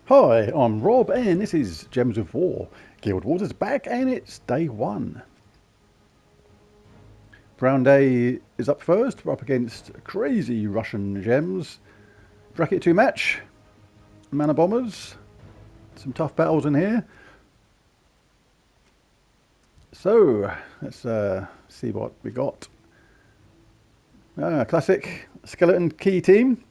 Hi, I'm Rob, and this is Gems of War. Guild Wars is back, and it's day one. Brown Day is up first. We're up against crazy Russian gems. Bracket 2 match. Mana Bombers. Some tough battles in here. So, let's see what we got. Classic Skeleton Key team.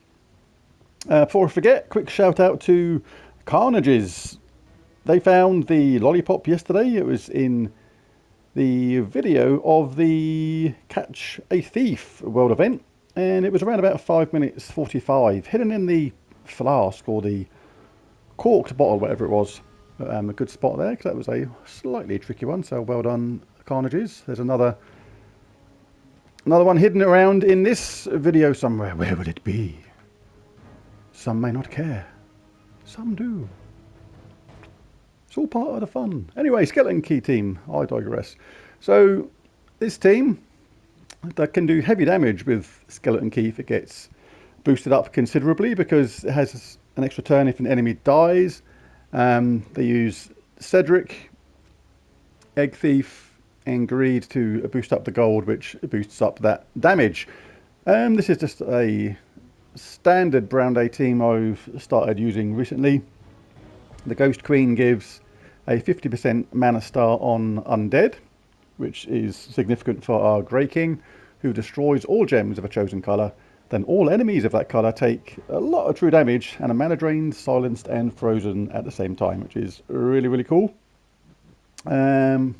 Before I forget, quick shout out to Carnages. They found the lollipop yesterday. It was in the video of the Catch a Thief World event, and it was around about 5 minutes 45, hidden in the flask or the corked bottle, whatever it was. A good spot there, because that was a slightly tricky one, so well done, Carnages. There's another one hidden around in this video somewhere. Where would it be? Some may not care. Some do. It's all part of the fun. Anyway, Skeleton Key team, I digress. So, this team that can do heavy damage with Skeleton Key if it gets boosted up considerably, because it has an extra turn if an enemy dies. They use Cedric, Egg Thief, and Greed to boost up the gold, which boosts up that damage. This is just a standard Brown Day team I've started using recently. The Ghost Queen gives a 50% mana star on Undead, which is significant for our Grey King, who destroys all gems of a chosen colour. Then all enemies of that colour take a lot of true damage, and a mana drained, silenced and frozen at the same time, which is really, really cool. Go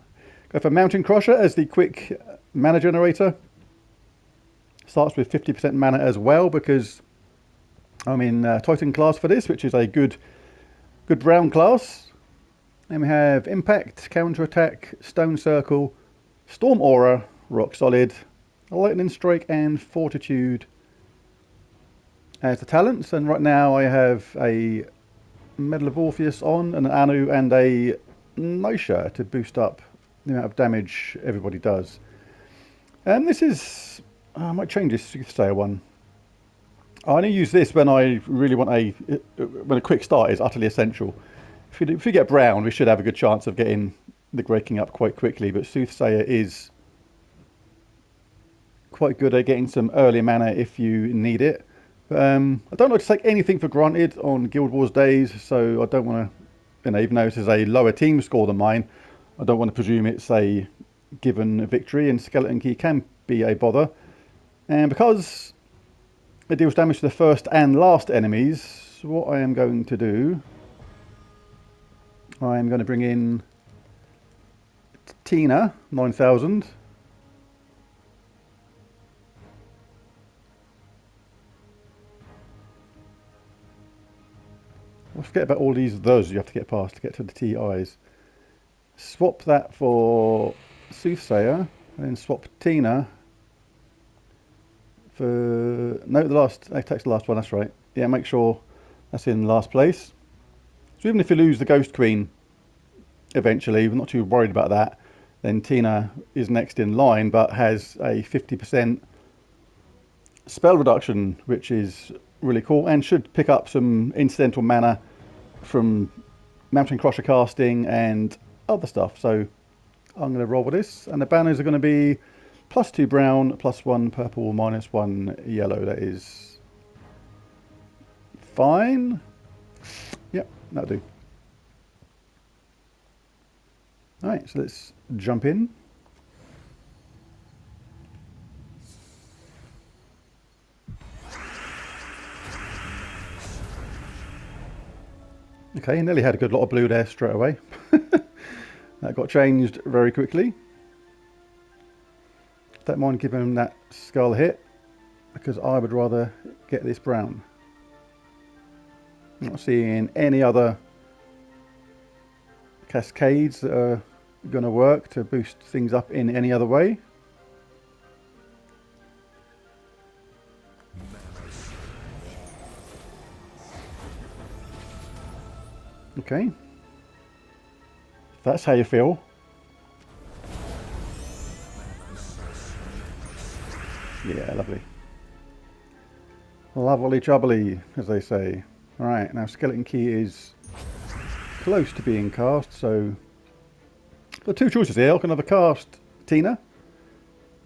for Mountain Crusher as the quick mana generator. Starts with 50% mana as well, because I'm in Titan class for this, which is a good brown class. Then we have Impact, Counter Attack, Stone Circle, Storm Aura, Rock Solid, Lightning Strike and Fortitude as the talents. And right now I have a Medal of Orpheus on, and an Anu and a Noisha to boost up the amount of damage everybody does. And this is, I might change this Soothsayer one. I only use this when I really want when a quick start is utterly essential. If we get brown, we should have a good chance of getting the Grey King up quite quickly, but Soothsayer is quite good at getting some early mana if you need it. I don't like to take anything for granted on Guild Wars days, so I don't want to, even though this is a lower team score than mine, I don't want to presume it's a given victory, and Skeleton Key can be a bother. And because it deals damage to the first and last enemies, what I am going to do, I am going to bring in Tina, 9000. Well, forget about all those you have to get past to get to the TIs. Swap that for Soothsayer, and then swap Tina for... No, that takes the last one, that's right. Yeah, make sure that's in last place. So even if you lose the Ghost Queen eventually, we're not too worried about that. Then Tina is next in line, but has a 50% spell reduction, which is really cool, and should pick up some incidental mana from Mountain Crusher casting and other stuff. So I'm going to roll with this, and the banners are going to be +2 brown, +1 purple, -1 yellow. That is fine. Yep, that'll do. Alright, so let's jump in. Okay, nearly had a good lot of blue there straight away. That got changed very quickly. Don't mind giving him that skull hit, because I would rather get this brown. I'm not seeing any other cascades that are going to work to boost things up in any other way. Okay, if that's how you feel. Yeah, lovely. Lovely jubbly, as they say. Alright, now Skeleton Key is close to being cast, so I've got two choices here. I can either cast Tina,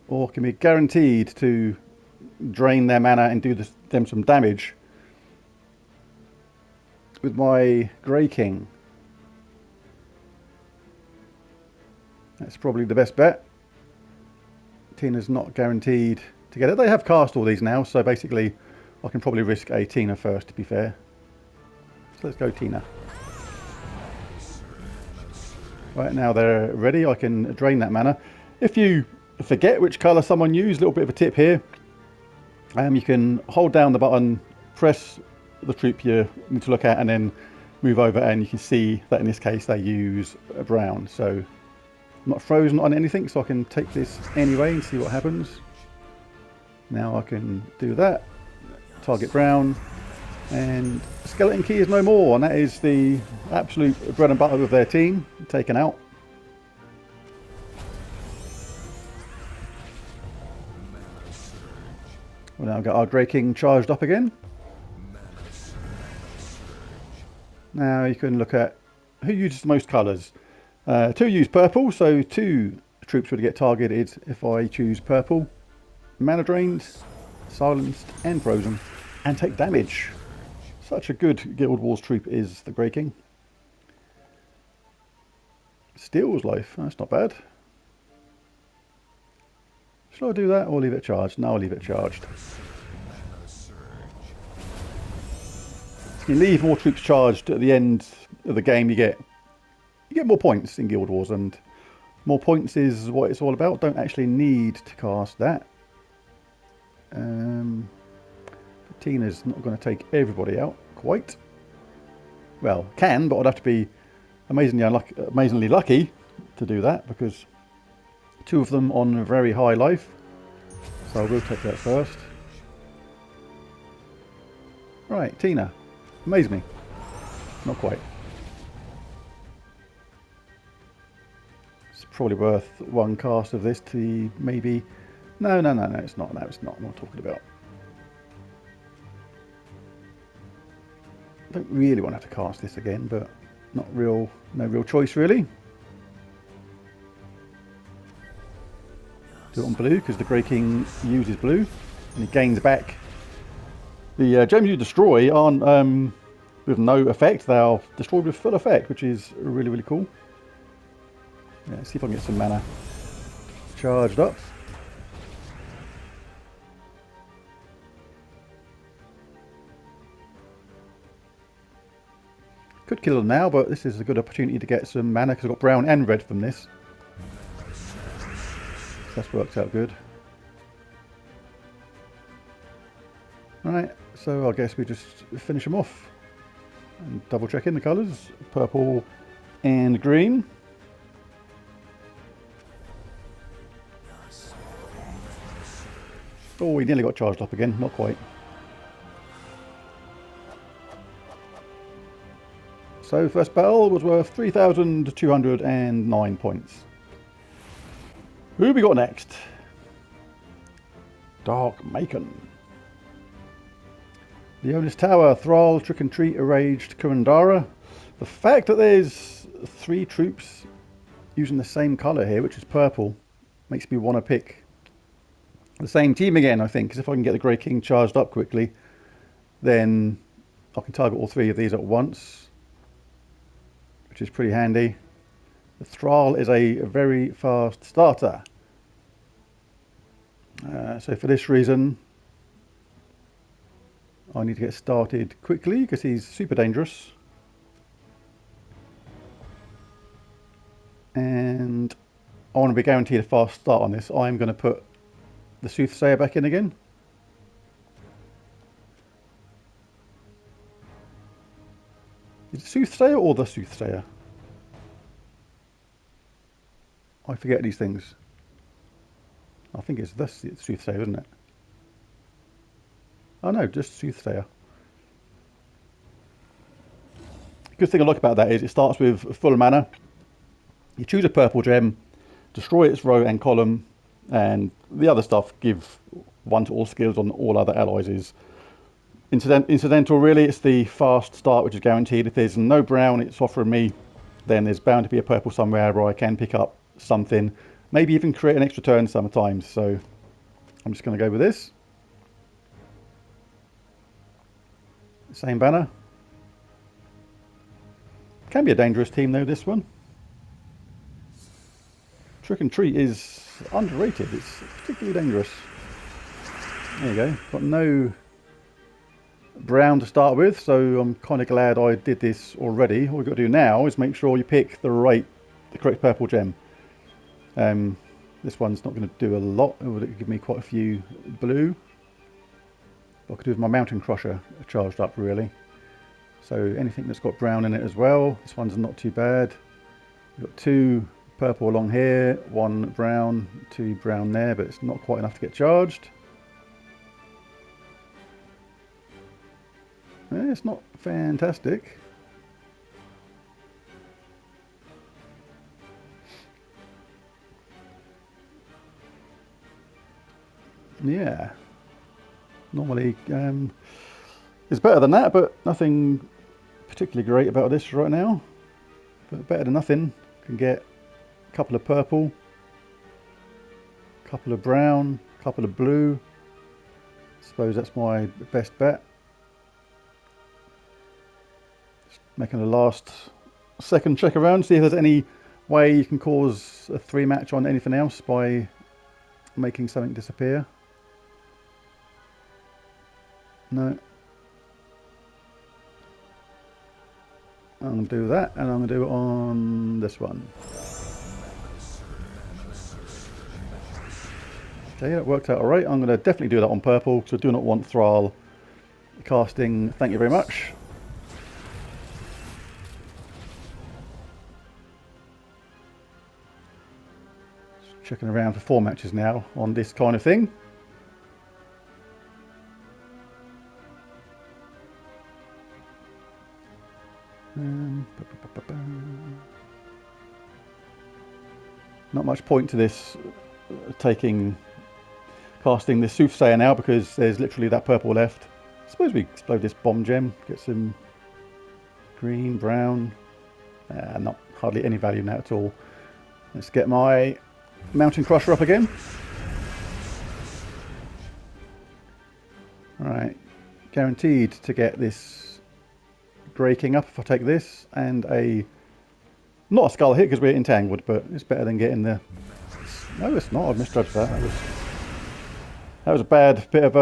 or can be guaranteed to drain their mana and do them some damage with my Grey King. That's probably the best bet. Tina's not guaranteed to get it. They have cast all these now, so basically I can probably risk a Tina first, to be fair. So let's go Tina. Right, now they're ready. I can drain that mana. If you forget which colour someone used, a little bit of a tip here. You can hold down the button, press the troop you need to look at, and then move over, and you can see that in this case they use a brown. So I'm not frozen on anything, so I can take this anyway and see what happens. Now I can do that, target brown, and Skeleton Key is no more, and that is the absolute bread and butter of their team taken out. We'll now get our Grey King charged up again. Now you can look at who uses the most colours. Two use purple, so two troops would get targeted if I choose purple. Mana drained, silenced and frozen, and take damage. Such a good Guild Wars troop is the Grey King. Steals life, that's not bad. Should I do that or leave it charged? No, I'll leave it charged. If you leave more troops charged at the end of the game, you get more points in Guild Wars, and more points is what it's all about. Don't actually need to cast that. Tina's not going to take everybody out quite. Well, can, but I'd have to be amazingly lucky to do that, because two of them on very high life. So I will take that first. Right, Tina. Amaze me. Not quite. It's probably worth one cast of this to maybe... No, it's not. No, it's not. I'm not talking about. I don't really want to have to cast this again, but no real choice really. Do it on blue because the Grey King uses blue and he gains back. The gems you destroy aren't with no effect, they are destroyed with full effect, which is really cool. Yeah, let's see if I can get some mana charged up. Could kill them now, but this is a good opportunity to get some mana because I've got brown and red from this. So that's worked out good. Right, so I guess we just finish them off. And double check in the colours, purple and green. Oh, we nearly got charged up again, not quite. So first battle was worth 3,209 points. Who we got next? Dark Macon. Leonis Tower, Thrall, Trick and Treat, Enraged, Kurandara. The fact that there's three troops using the same colour here, which is purple, makes me want to pick the same team again, I think, because if I can get the Grey King charged up quickly, then I can target all three of these at once, which is pretty handy. The Thrall is a very fast starter. So for this reason, I need to get started quickly because he's super dangerous. And I want to be guaranteed a fast start on this. I'm going to put the Soothsayer back in again. Is it Soothsayer or the Soothsayer? I forget these things. I think it's the Soothsayer, isn't it? Oh no, just Soothsayer. Good thing I like about that is it starts with full mana. You choose a purple gem, destroy its row and column, and the other stuff give 1 to all skills on all other allies is Incidental really, it's the fast start which is guaranteed. If there's no brown it's offering me, then there's bound to be a purple somewhere where I can pick up something. Maybe even create an extra turn sometimes. So I'm just going to go with this. Same banner. Can be a dangerous team though, this one. Trick and Treat is underrated. It's particularly dangerous. There you go. Got no brown to start with, so I'm kind of glad I did this already. All we've got to do now is make sure you pick the correct purple gem. This one's not going to do a lot. It would give me quite a few blue. What I could do with my Mountain Crusher charged up really. So anything that's got brown in it as well. This one's not too bad. We've got 2 purple along here, 1 brown, 2 brown there, but it's not quite enough to get charged. It's not fantastic. Yeah. Normally it's better than that, but nothing particularly great about this right now. But better than nothing. Can get a couple of purple, a couple of brown, a couple of blue. I suppose that's my best bet. Making a last second check around, see if there's any way you can cause a 3 match on anything else by making something disappear. No. I'm going to do that, and I'm going to do it on this one. Okay, that worked out alright. I'm going to definitely do that on purple, because I do not want Thrall casting. Thank you very much. Checking around for 4 matches now on this kind of thing. Not much point to this casting this Soothsayer now, because there's literally that purple left. I suppose we explode this bomb gem, get some green, brown. Not hardly any value now at all. Let's get my Mountain Crusher up again. Right, guaranteed to get this Grey King up if I take this, and not a skull hit because we're entangled, but it's better than getting the... No, it's not. I misjudged that. That was a bad bit of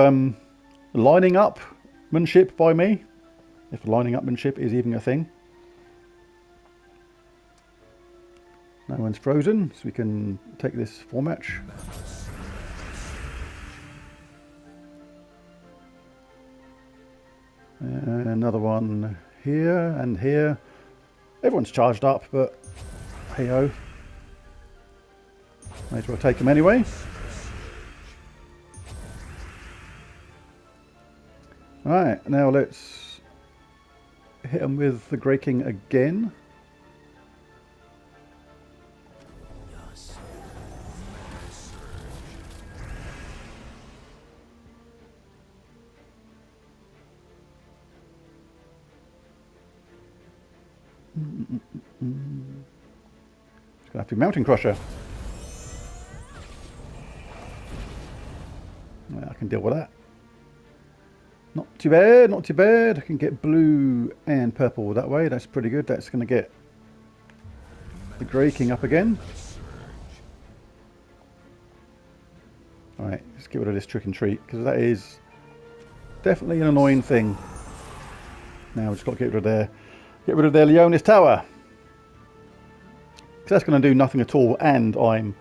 lining upmanship by me, if lining upmanship is even a thing. No one's frozen, so we can take this 4 match. Another one here and here. Everyone's charged up, but hey ho. Might as well take them anyway. Alright, now let's hit them with the Grey King again. It's gonna have to be Mountain Crusher. Yeah, I can deal with that. Not too bad, not too bad. I can get blue and purple that way. That's pretty good. That's going to get the Grey King up again. Alright, let's get rid of this Trick and Treat, because that is definitely an annoying thing. Now we've just got to get rid of their Leonis Tower. Because that's going to do nothing at all, and I'm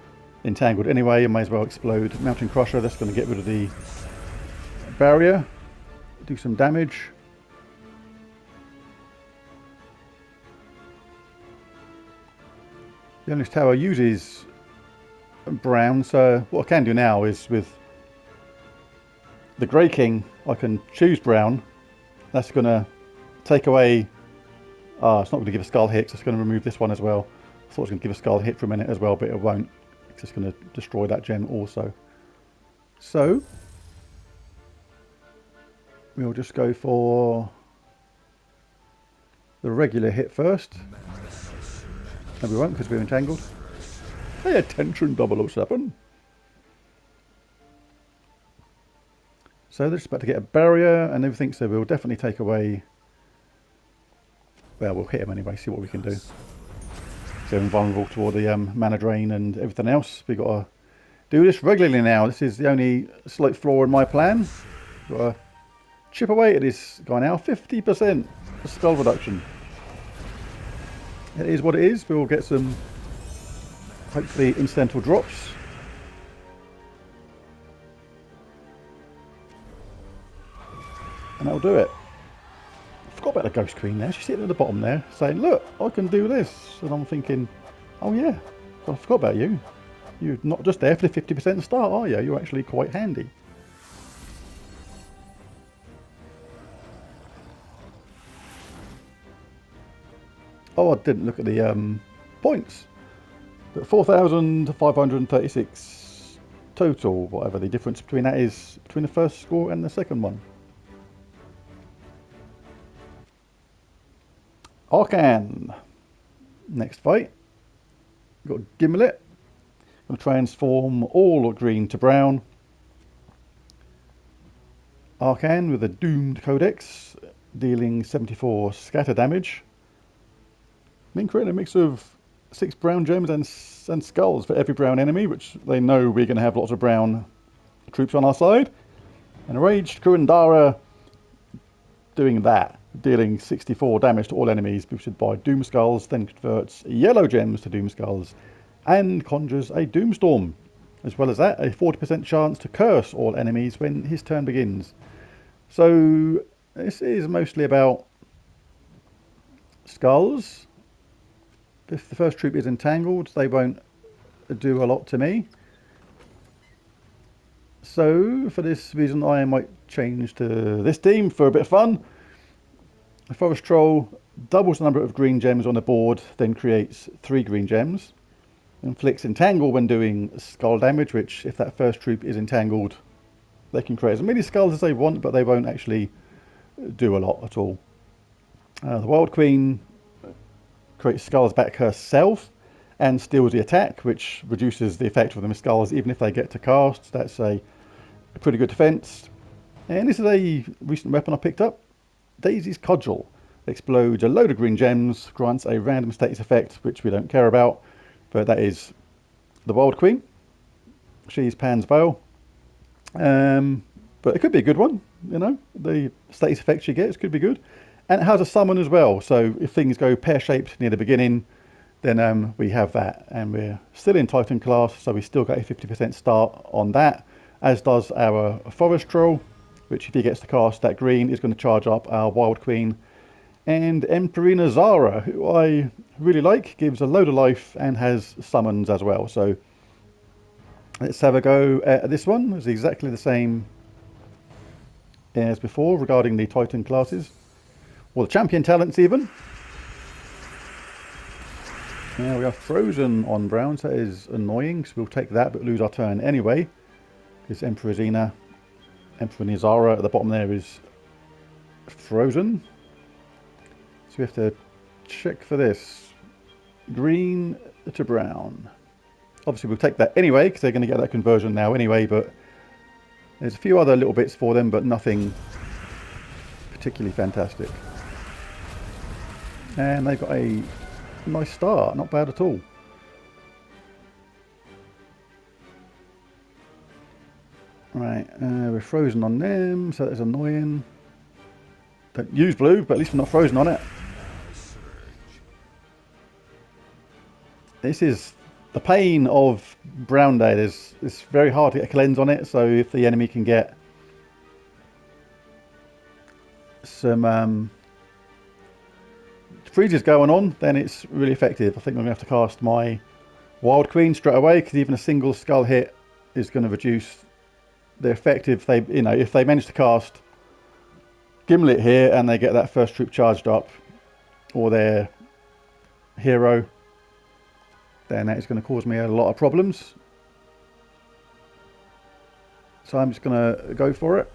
entangled anyway. I may as well explode Mountain Crusher. That's going to get rid of the barrier. Do some damage. Leonis Tower uses brown, so what I can do now is with the Grey King, I can choose brown. That's going to take away... it's not going to give a skull hit, so it's going to remove this one as well. I thought it was going to give a skull hit for a minute as well, but it won't. It's just going to destroy that gem also. So, we'll just go for the regular hit first. No, we won't because we're entangled. Pay attention, 007. So they're just about to get a barrier and everything, so we'll definitely take away... Well, we'll hit him anyway, see what we can do. So they're invulnerable toward the mana drain and everything else. We've got to do this regularly now. This is the only slight flaw in my plan. Got to chip away at this guy now. 50% skull reduction. It is what it is. We'll get some, hopefully, incidental drops. And that'll do it. I forgot about the Ghost Queen there. She's sitting at the bottom there saying, look, I can do this. And I'm thinking, oh yeah, I forgot about you. You're not just there for the 50% start, are you? You're actually quite handy. Oh, I didn't look at the points. But 4,536 total, whatever the difference between that is, between the first score and the second one. Arcan. Next fight. We've got Gimlet. Going to transform all green to brown. Arcan with a Doomed Codex, dealing 74 scatter damage. Then creating a mix of 6 brown gems and skulls for every brown enemy, which they know we're going to have lots of brown troops on our side. And a Raged Kurandara doing that, dealing 64 damage to all enemies, boosted by Doom Skulls, then converts yellow gems to Doom Skulls, and conjures a Doomstorm. As well as that, a 40% chance to curse all enemies when his turn begins. So this is mostly about skulls. If the first troop is entangled, they won't do a lot to me. So for this reason, I might change to this team for a bit of fun. The Forest Troll doubles the number of green gems on the board, then creates 3 green gems. Inflicts entangle when doing skull damage, which if that first troop is entangled, they can create as many skulls as they want, but they won't actually do a lot at all. The Wild Queen creates skulls back herself and steals the attack, which reduces the effect of them skulls even if they get to cast. That's a pretty good defense. And this is a recent weapon I picked up, Daisy's Cudgel. Explodes a load of green gems, grants a random status effect, which we don't care about, but that is the Wild Queen. She's Pan's Veil. But it could be a good one, you know, the status effect she gets could be good. And it has a summon as well, so if things go pear-shaped near the beginning, then we have that. And we're still in Titan class, so we still got a 50% start on that, as does our Forest Troll, which if he gets to cast that green is going to charge up our Wild Queen. And Emperina Zara, who I really like, gives a load of life and has summons as well. So let's have a go at this one. It's exactly the same as before regarding the Titan classes. Or the champion talents even. Now we are frozen on brown, so that is annoying, so we'll take that but lose our turn anyway. Because Emperor Nizara at the bottom there is frozen. So we have to check for this. Green to brown. Obviously we'll take that anyway, because they're going to get that conversion now anyway, but there's a few other little bits for them, but nothing particularly fantastic. And they've got a nice start, not bad at all. Right, we're frozen on them, so that's annoying. Don't use blue, but at least we're not frozen on it. This is the pain of Brown Day. It's very hard to get a cleanse on it, so if the enemy can get some freezes going on, then it's really effective. I think I'm going to have to cast my Wild Queen straight away, because even a single skull hit is going to reduce the effect if they, you know, if they manage to cast Gimlet here and they get that first troop charged up, or their hero, then that is going to cause me a lot of problems. So I'm just going to go for it.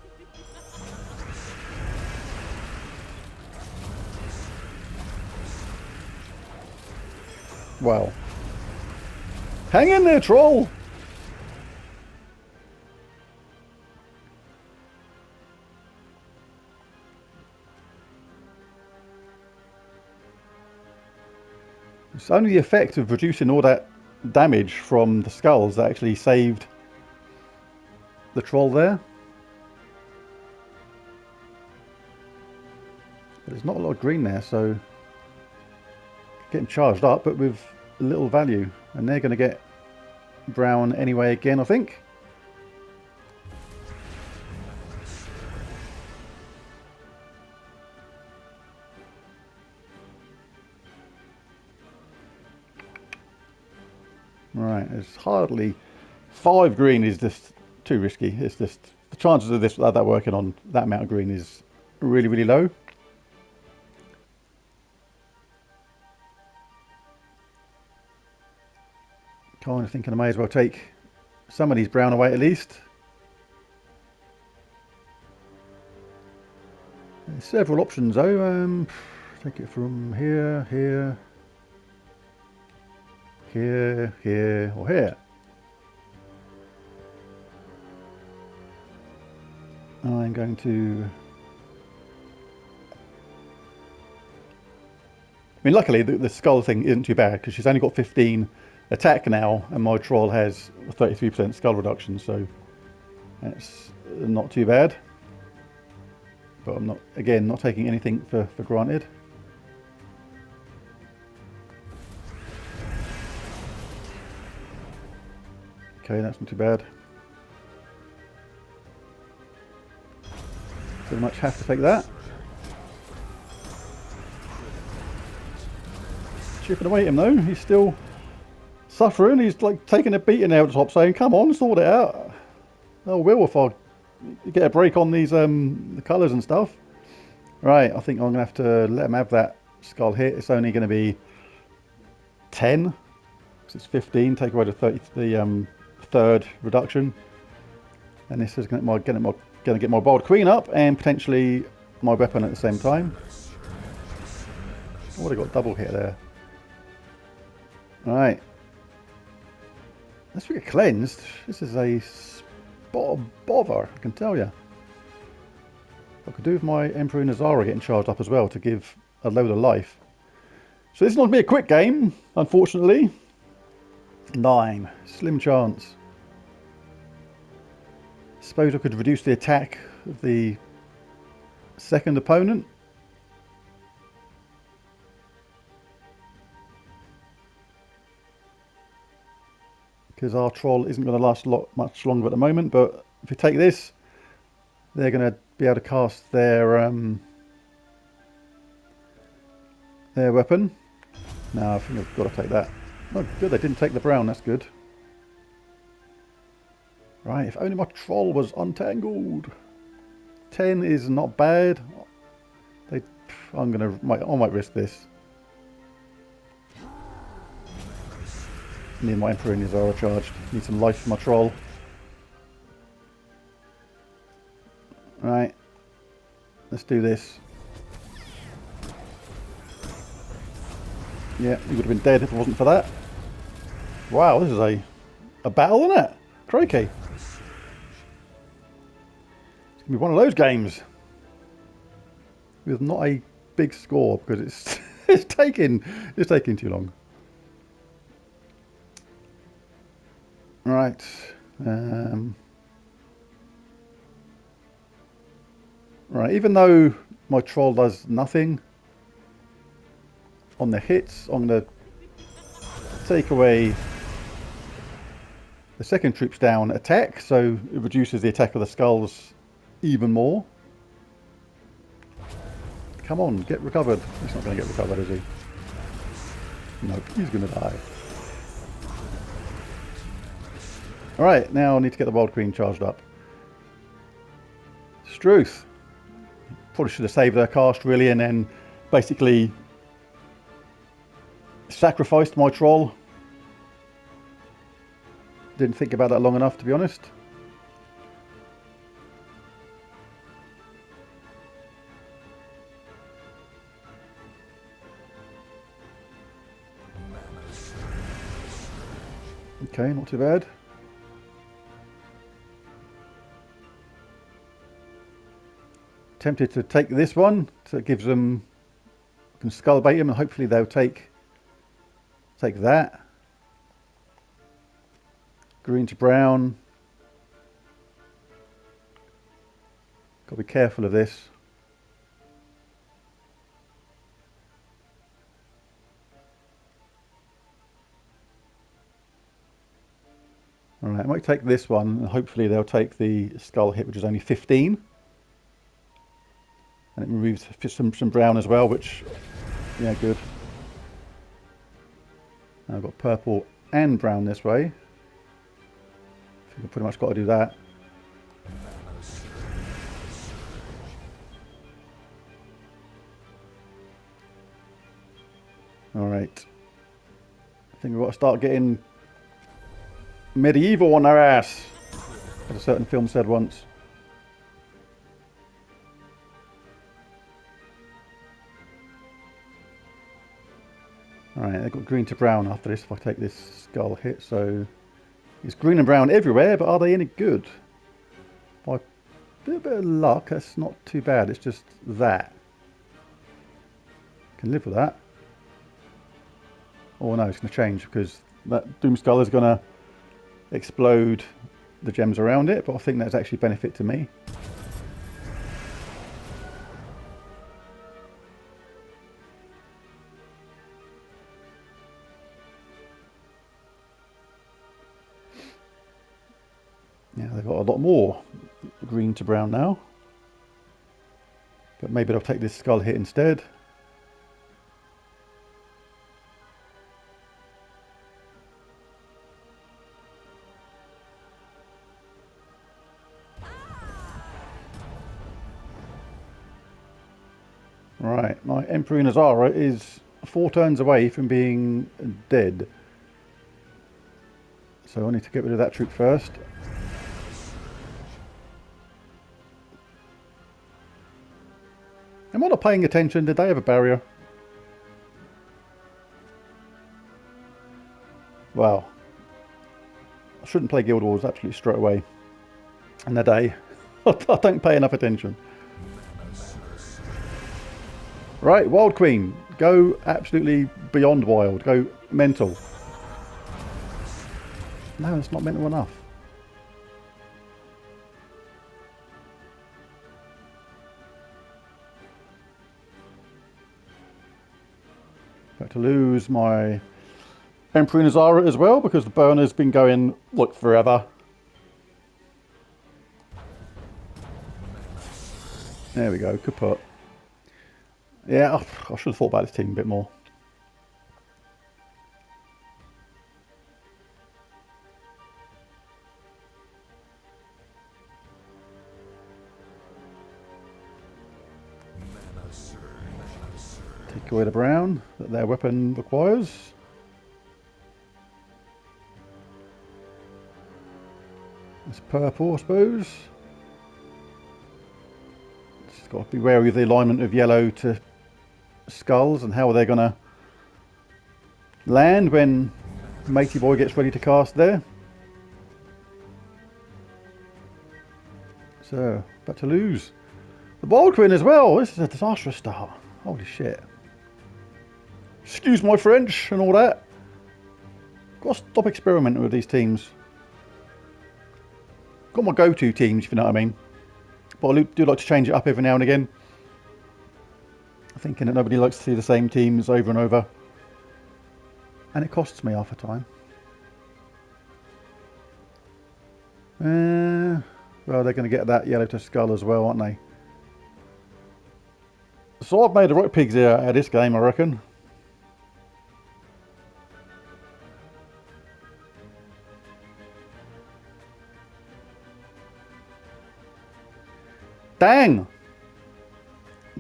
Wow. Hang in there, troll! It's only the effect of reducing all that damage from the skulls that actually saved the troll there. But there's not a lot of green there, so getting charged up, but with little value. And they're going to get brown anyway again, I think. Right, it's hardly... 5 green is just too risky. It's just... The chances of this that working on that amount of green is really, really low. Kind of thinking I may as well take some of these brown away at least. There's several options though. Take it from here, here, here, here, or here. I'm going to... I mean, luckily the skull thing isn't too bad because she's only got 15 attack now, and my troll has a 33% skull reduction, so that's not too bad. But I'm not, again, not taking anything for granted. Okay, that's not too bad. Pretty much have to take that. Chipping away at him though, he's still suffering. He's like taking a beating out the top, saying, "Come on, sort it out." Oh, Will, if I get a break on these the colours and stuff. Right, I think I'm gonna have to let him have that skull hit. It's only going to be 10, because it's 15. Take away the 30, the third reduction, and this is going to get my bold queen up and potentially my weapon at the same time. Oh, I got double hit there. Right. Let's get cleansed. This is a spot of bother, I can tell you. I could do with my Emperor Nazara getting charged up as well to give a load of life. So this is not going to be a quick game, unfortunately. 9. Slim chance. Suppose I could reduce the attack of the second opponent. Because our troll isn't going to last much longer at the moment, but if we take this, they're going to be able to cast their weapon. No, I think I've got to take that. Oh, good, they didn't take the brown, that's good. Right, if only my troll was untangled. 10 is not bad. I might risk this. Need my Emperor and Nazara charged. Need some life for my troll. Right. Let's do this. Yeah, he would have been dead if it wasn't for that. Wow, this is a battle, isn't it? Crikey. It's going to be one of those games with not a big score because it's it's taking too long. Right. Right, even though my troll does nothing on the hits, I'm going to take away the second troops down attack, so it reduces the attack of the skulls even more. Come on, get recovered. He's not going to get recovered, is he? Nope, he's going to die. Alright, now I need to get the Wild Queen charged up. Struth. Probably should have saved her cast really and then basically sacrificed my troll. Didn't think about that long enough, to be honest. Okay, not too bad. Tempted to take this one, so it gives them, can skull bait them, and hopefully they'll take that. Green to brown. Got to be careful of this. Alright, I might take this one, and hopefully they'll take the skull hit, which is only 15. And it removes some brown as well, which, yeah, good. Now I've got purple and brown this way. I think I've pretty much got to do that. Alright. I think we've got to start getting medieval on our ass, as a certain film said once. Alright, they've got green to brown after this if I take this skull hit, so it's green and brown everywhere, but are they any good? By a bit of luck, that's not too bad, it's just that. Can live with that. Oh no, it's going to change because that Doom Skull is going to explode the gems around it, but I think that's actually a benefit to me. Yeah, they've got a lot more green to brown now. But maybe they'll take this skull hit instead. Right, my Emperor Inazara is 4 turns away from being dead. So I need to get rid of that troop first. Am I not paying attention? Did they have a barrier? Well, I shouldn't play Guild Wars absolutely straight away in the day. I don't pay enough attention. Right, Wild Queen. Go absolutely beyond wild. Go mental. No, it's not mental enough. Got to lose my Emperor Inazara as well because the burner's been going, look, forever. There we go, kaput. Yeah, I should have thought about this team a bit more. Take away the brown that their weapon requires. It's purple, I suppose. Just got to be wary of the alignment of yellow to skulls and how they're going to land when Matey Boy gets ready to cast there. So, about to lose the Wild Queen as well. This is a disastrous start. Holy shit. Excuse my French and all that. Got to stop experimenting with these teams. Got my go-to teams, if you know what I mean. But I do like to change it up every now and again. Thinking that nobody likes to see the same teams over and over. And it costs me half the time. Well, they're going to get that yellow to skull as well, aren't they? So I've made the right pigs here out of this game, I reckon. Dang!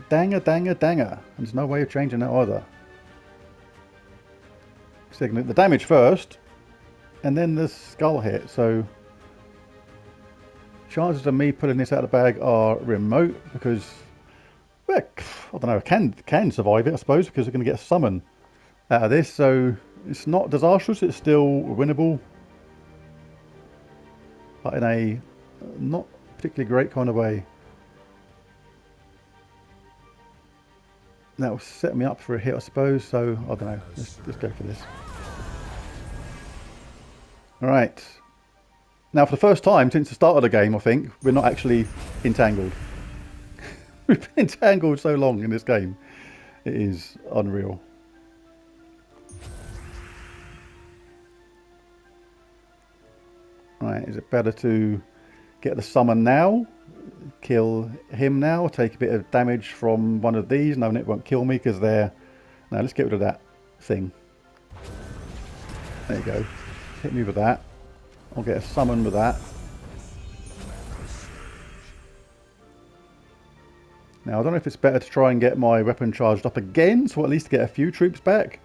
Danger, danger, danger. There's no way of changing that either. Signal the damage first, and then the skull hit. So chances of me pulling this out of the bag are remote because, well, I don't know, I can survive it, I suppose, because we're going to get a summon out of this. So it's not disastrous. It's still winnable. but in a not particularly great kind of way. That will set me up for a hit, I suppose, so I don't know. Let's go for this. Alright. Now, for the first time since the start of the game, I think, we're not actually entangled. We've been entangled so long in this game. It is unreal. Right, is it better to get the summon now? Kill him now? Take a bit of damage from one of these, knowing it won't kill me because they're... No, let's get rid of that thing. There you go. Hit me with that. I'll get a summon with that. Now, I don't know if it's better to try and get my weapon charged up again, so at least get a few troops back.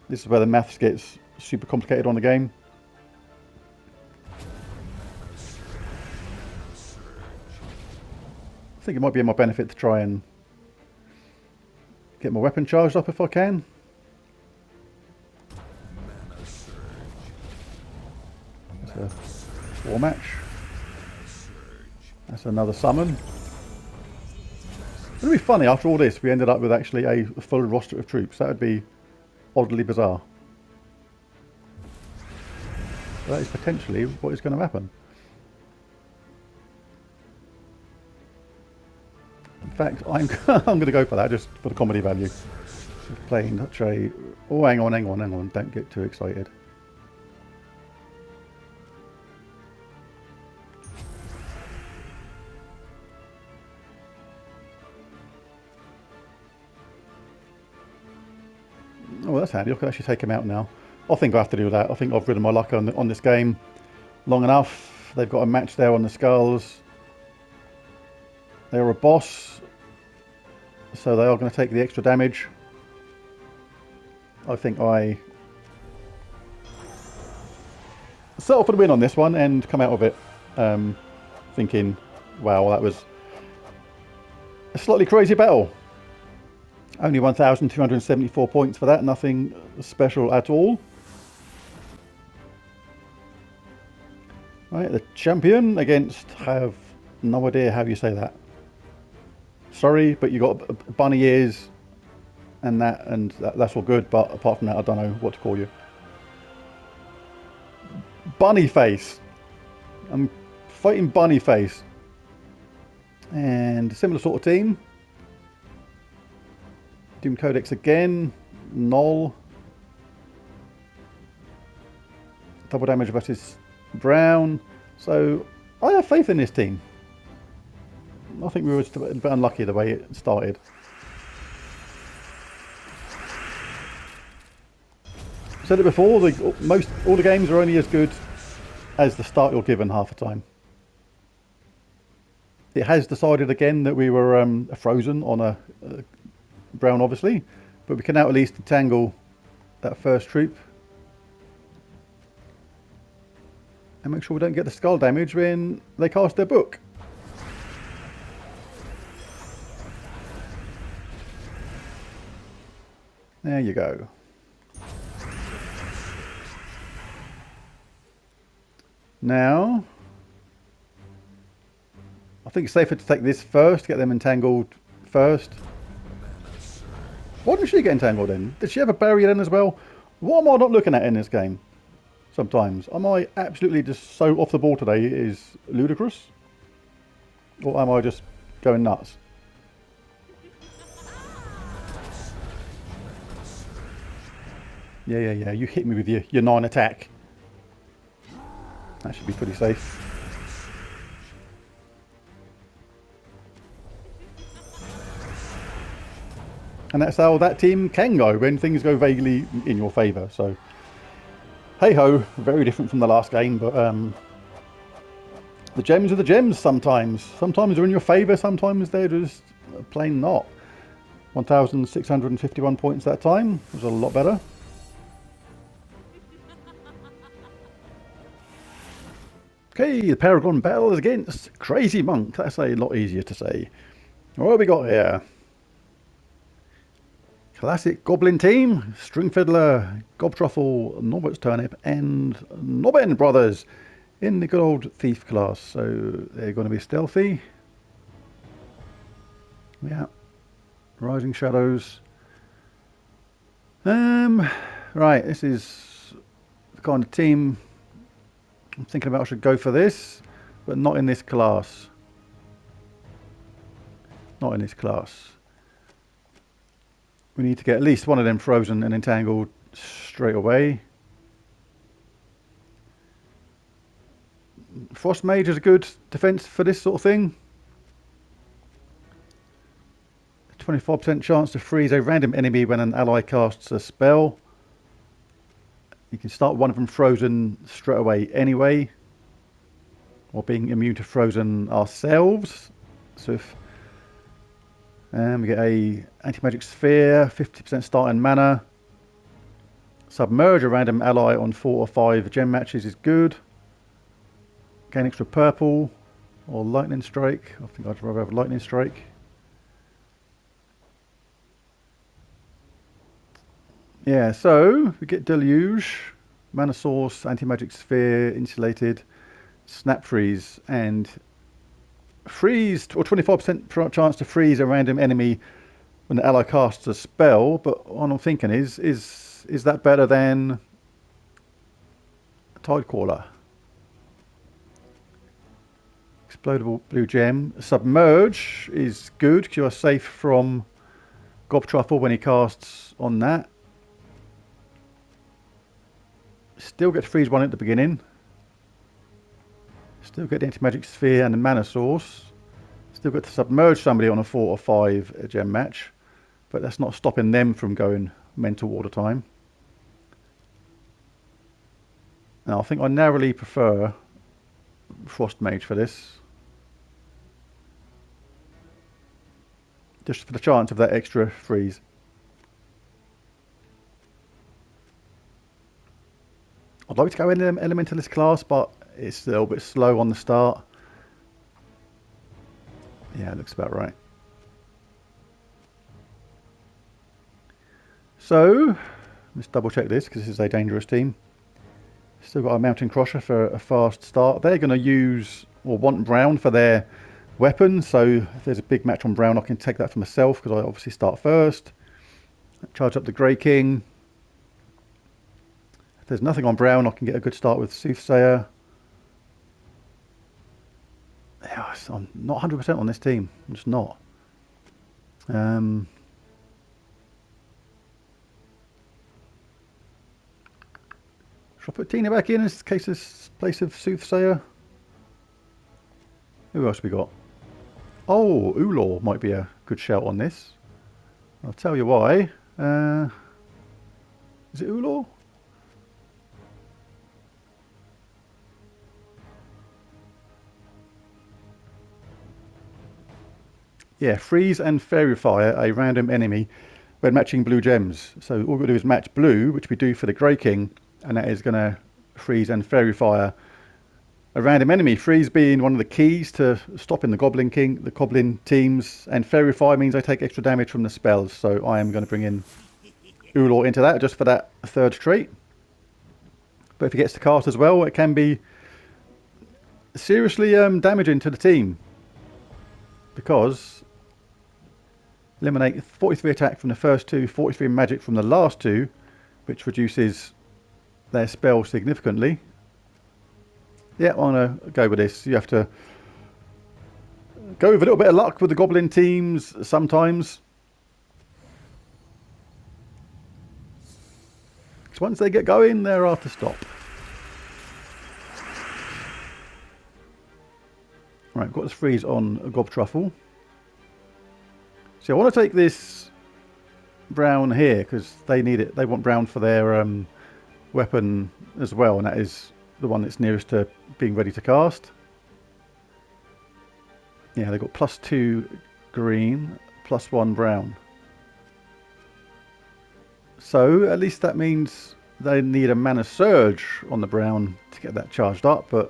This is where the maths gets super complicated on the game. I think it might be in my benefit to try and get my weapon charged up if I can. That's a war match. That's another summon. It would be funny, after all this, we ended up with actually a full roster of troops. That would be oddly bizarre. That is potentially what is going to happen. In fact, I'm going to go for that, just for the comedy value. Playing such a... Oh, hang on. Don't get too excited. Oh, that's handy. I can actually take him out now. I think I have to do that. I think I've ridden my luck on this game long enough. They've got a match there on the skulls. They're a boss, so they are going to take the extra damage. I think I settle for the win on this one and come out of it thinking, wow, that was a slightly crazy battle. Only 1,274 points for that, nothing special at all. Right, the champion against, have no idea how you say that. Sorry, but you got bunny ears and that's all good, but apart from that, I don't know what to call you. Bunnyface. I'm fighting Bunnyface. And a similar sort of team. Doom Codex again. Null. Double damage versus Brown. So, I have faith in this team. I think we were just a bit unlucky the way it started. I said it before, all the games are only as good as the start you're given half the time. It has decided again that we were frozen on a Brown, obviously, but we can now at least entangle that first troop and make sure we don't get the skull damage when they cast their book. There you go. Now, I think it's safer to take this first, get them entangled first. Why didn't she get entangled in? Did she have a barrier then as well? What am I not looking at in this game? Sometimes. Am I absolutely just so off the ball today it is ludicrous? Or am I just going nuts? Yeah. You hit me with your 9 attack. That should be pretty safe. And that's how that team can go when things go vaguely in your favour. So, hey-ho, very different from the last game, but the gems are the gems sometimes. Sometimes they're in your favour, sometimes they're just plain not. 1,651 points that time, was a lot better. Okay, the Paragon battle is against Crazy Monk. That's a lot easier to say. What have we got here? Classic Goblin team, String Fiddler, Gobtruffle, Norbert's Turnip and Nobbin Brothers in the good old thief class. So they're going to be stealthy. Yeah. Rising shadows. Right, this is the kind of team I'm thinking about. I should go for this, but not in this class. Not in this class. We need to get at least one of them frozen and entangled straight away. Frost Mage is a good defense for this sort of thing. 25% chance to freeze a random enemy when an ally casts a spell. You can start one of them frozen straight away anyway, or being immune to frozen ourselves. So if we get a anti-magic sphere, 50% starting mana. Submerge a random ally on 4 or 5 gem matches is good. Gain extra purple or lightning strike. I think I'd rather have lightning strike. Yeah, so we get Deluge, Mana Source, Anti-Magic Sphere, Insulated, Snap Freeze, and freeze, or 25% chance to freeze a random enemy when the ally casts a spell. But what I'm thinking is that better than Tidecaller? Explodable blue gem. Submerge is good because you are safe from Gob Truffle when he casts on that. Still get to freeze one at the beginning. Still get the anti-magic sphere and the mana source. Still get to submerge somebody on a 4 or 5 gem match. But that's not stopping them from going mental all the time. Now I think I narrowly prefer Frost Mage for this. Just for the chance of that extra freeze. I'd like to go in Elementalist class, but it's a little bit slow on the start. Yeah, it looks about right. So, let's double check this because this is a dangerous team. Still got a Mountain Crusher for a fast start. They're going to use or want brown for their weapon. So if there's a big match on brown, I can take that for myself because I obviously start first. Charge up the Grey King. If there's nothing on brown, I can get a good start with Soothsayer. Yeah, I'm not 100% on this team. I'm just not. Should I put Tina back in case this place of Soothsayer? Who else we got? Oh, Ullor might be a good shout on this. I'll tell you why. Is it Ullor? Yeah, freeze and fairy fire a random enemy when matching blue gems. So all we're going to do is match blue, which we do for the Grey King, and that is going to freeze and fairy fire a random enemy. Freeze being one of the keys to stopping the Goblin teams, and fairy fire means they take extra damage from the spells. So I am going to bring in Ullor into that just for that third trait. But if he gets to cast as well, it can be seriously damaging to the team because eliminate 43 attack from the first 2, 43 magic from the last 2, which reduces their spell significantly. Yeah, I'm going to go with this. You have to go with a little bit of luck with the Goblin teams sometimes. Because once they get going, they're hard to stop. Right, got this freeze on a Gob Truffle. So I want to take this brown here because they need it. They want brown for their weapon as well, and that is the one that's nearest to being ready to cast. Yeah, they've got +2 green, +1 brown. So at least that means they need a mana surge on the brown to get that charged up, but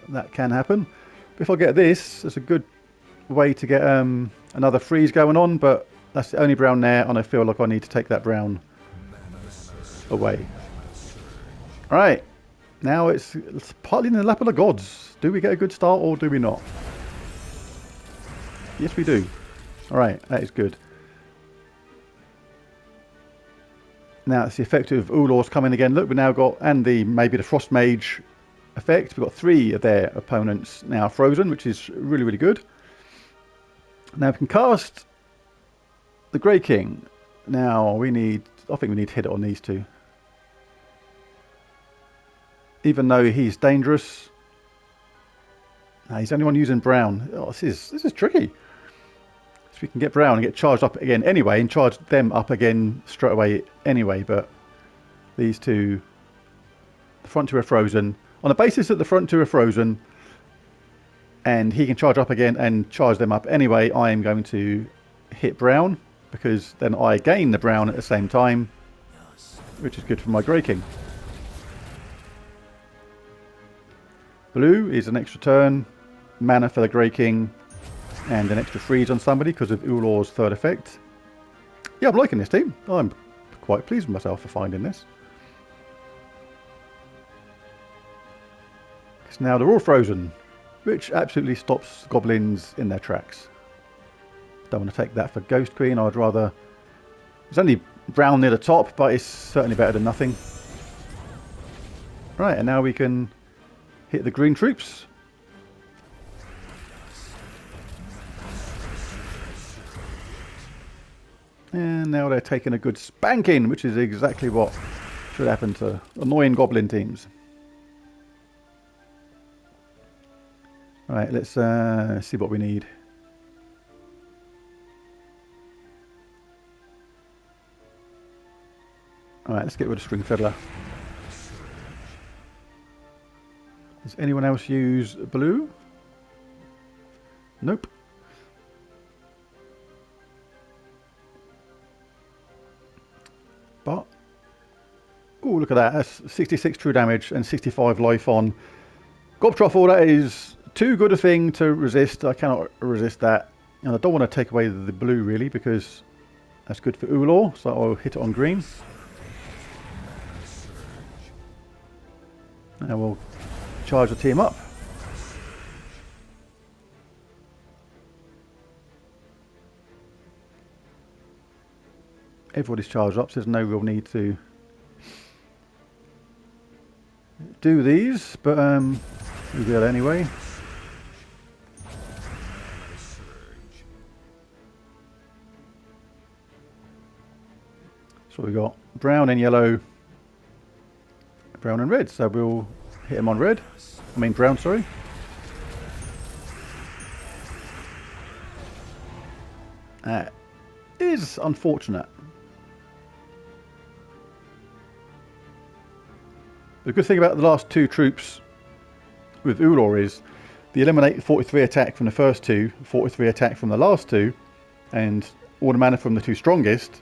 that can happen. But if I get this, it's a good way to get another freeze going on, but that's the only brown there, and I feel like I need to take that brown away. Alright, Now it's partly in the lap of the gods. Do we get a good start or do we not? Yes, we do. Alright, that is good. Now it's the effect of Ullor's coming again. Look, we've now got, and maybe the Frost Mage effect. We've got 3 of their opponents now frozen, which is really, really good. Now we can cast the Grey King. Now I think we need to hit it on these 2. Even though he's dangerous. No, he's the only one using brown. Oh, this is tricky. So we can get brown and get charged up again anyway, and charge them up again straight away anyway. But these 2, the front 2 are frozen. On the basis that the front 2 are frozen, and he can charge up again and charge them up anyway, I am going to hit brown, because then I gain the brown at the same time, which is good for my Grey King. Blue is an extra turn, mana for the Grey King, and an extra freeze on somebody because of Ullor's 3rd effect. Yeah, I'm liking this team. I'm quite pleased with myself for finding this. Because now they're all frozen, which absolutely stops goblins in their tracks. Don't want to take that for Ghost Queen. I'd rather... There's only brown near the top, but it's certainly better than nothing. Right, and now we can hit the green troops. And now they're taking a good spanking, which is exactly what should happen to annoying goblin teams. Right, let's see what we need. Alright, let's get rid of String Fiddler. Does anyone else use blue? Nope. But, oh, look at that. That's 66 true damage and 65 life on Gobtruffle. That is too good a thing to resist. I cannot resist that. And I don't want to take away the blue, really, because that's good for Ullor. So I'll hit it on green. And we'll charge the team up. Everybody's charged up, so there's no real need to do these, but we will anyway. So we got brown and yellow, brown and red, so we'll hit him on red. I mean brown, sorry. That is unfortunate. The good thing about the last 2 troops with Ullor is the eliminate 43 attack from the first 2, 43 attack from the last 2, and all the mana from the 2 strongest.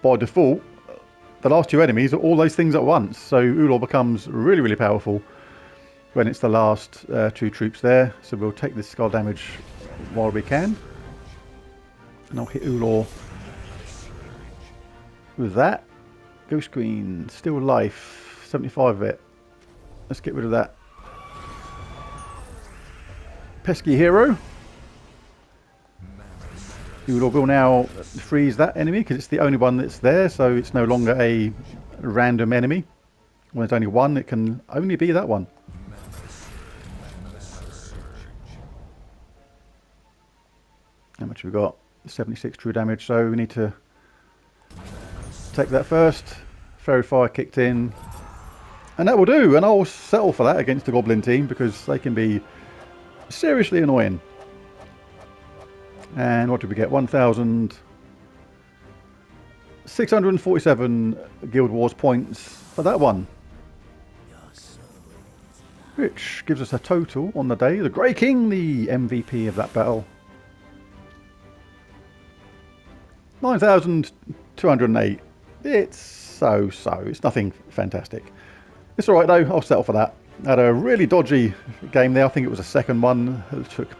By default, the last 2 enemies are all those things at once. So Ullor becomes really, really powerful when it's the last 2 troops there. So we'll take this skull damage while we can. And I'll hit Ullor with that. Ghost Queen, still life. 75 of it. Let's get rid of that pesky hero. Ullor will now freeze that enemy because it's the only one that's there, so it's no longer a random enemy. When there's only one, it can only be that one. How much have we got? 76 true damage, so we need to take that first. Fairy Fire kicked in. And that will do, and I'll settle for that against the Goblin team because they can be seriously annoying. And what did we get? 1,647 Guild Wars points for that one. Which gives us a total on the day. The Grey King, the MVP of that battle. 9,208. It's so-so. It's nothing fantastic. It's alright though, I'll settle for that. I had a really dodgy game there. I think it was the second one. It took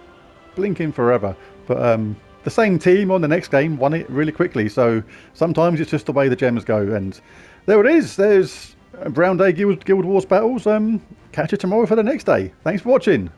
blinking forever. But the same team on the next game won it really quickly. So sometimes it's just the way the gems go. And there it is. There's Brown Day Guild Wars battles. Catch you tomorrow for the next day. Thanks for watching.